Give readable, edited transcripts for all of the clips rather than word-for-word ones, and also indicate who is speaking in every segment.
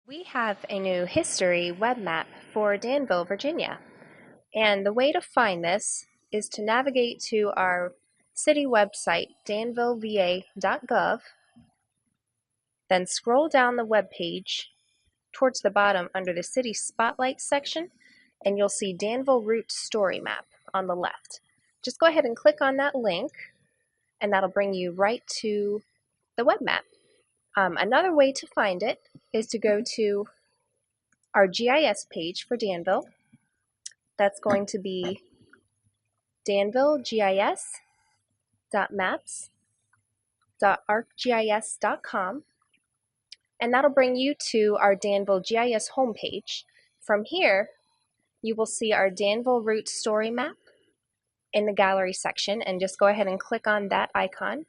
Speaker 1: We have a new history web map for Danville, Virginia. And the way to find this is to navigate to our city website, danvilleva.gov, then scroll down the web page towards the bottom under the City Spotlight section, and you'll see Danville Roots Story Map on the left. Just go ahead and click on that link, and that'll bring you right to the web map. Another way to find it is to go to our GIS page for Danville. That's going to be danvillegis.maps.arcgis.com, and that'll bring you to our Danville GIS homepage. From here, you will see our Danville Roots story map in the gallery section, and just go ahead and click on that icon,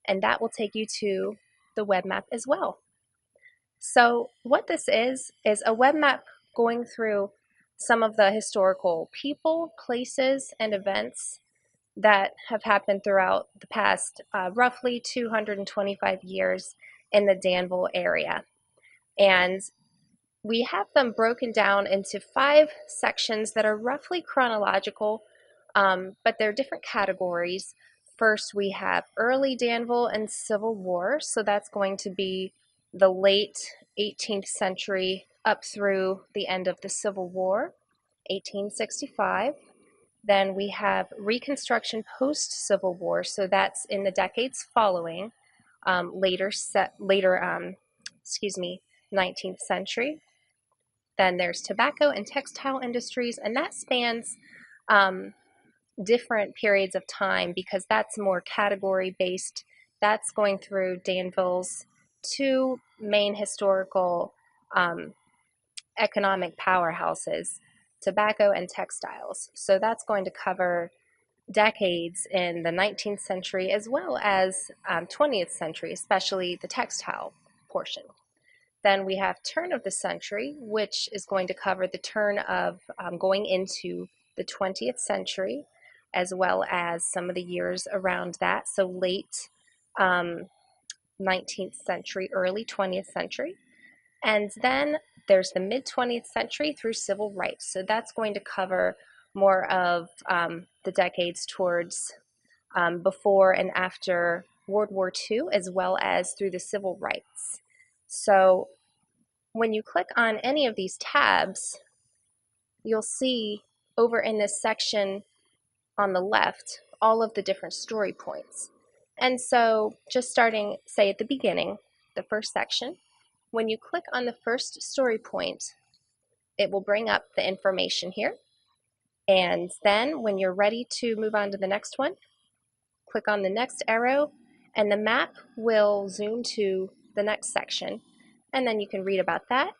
Speaker 1: and that will take you to the web map as well. So what this is a web map going through some of the historical people, places, and events that have happened throughout the past roughly 225 years in the Danville area. And we have them broken down into 5 sections that are roughly chronological, but they're different categories. First, we have early Danville and Civil War, so that's going to be the late 18th century up through the end of the Civil War, 1865. Then we have Reconstruction post-Civil War, so that's in the decades following, later 19th century. Then there's tobacco and textile industries, and that spans different periods of time because that's more category based. That's going through Danville's 2 main historical economic powerhouses, tobacco and textiles. So that's going to cover decades in the 19th century as well as 20th century, especially the textile portion. Then we have turn of the century, which is going to cover the turn of going into the 20th century, as well as some of the years around that, so late 19th century, early 20th century. And then there's the mid-20th century through civil rights. So that's going to cover more of the decades towards before and after World War II, as well as through the civil rights. So when you click on any of these tabs, you'll see over in this section on the left all of the different story points. And so just starting, say, at the beginning, the first section, when you click on the first story point, it will bring up the information here. And then when you're ready to move on to the next one, click on the next arrow, and the map will zoom to the next section. And then you can read about that.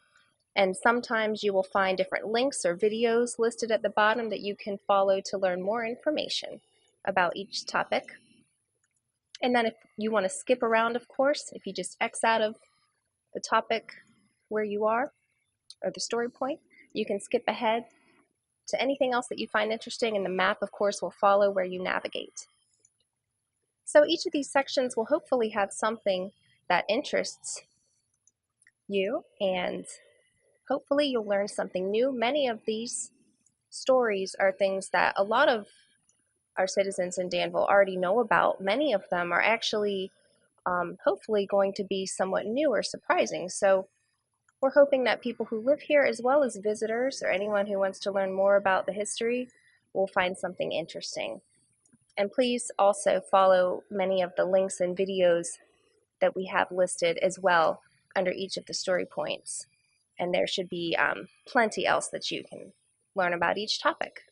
Speaker 1: And sometimes you will find different links or videos listed at the bottom that you can follow to learn more information about each topic. And then if you want to skip around, of course, if you just X out of the topic where you are, or the story point, you can skip ahead to anything else that you find interesting, and the map, of course, will follow where you navigate. So each of these sections will hopefully have something that interests you, and hopefully you'll learn something new. Many of these stories are things that a lot of our citizens in Danville already know about. Many of them are actually hopefully going to be somewhat new or surprising. So we're hoping that people who live here, as well as visitors or anyone who wants to learn more about the history, will find something interesting. And please also follow many of the links and videos that we have listed as well under each of the story points. And there should be plenty else that you can learn about each topic.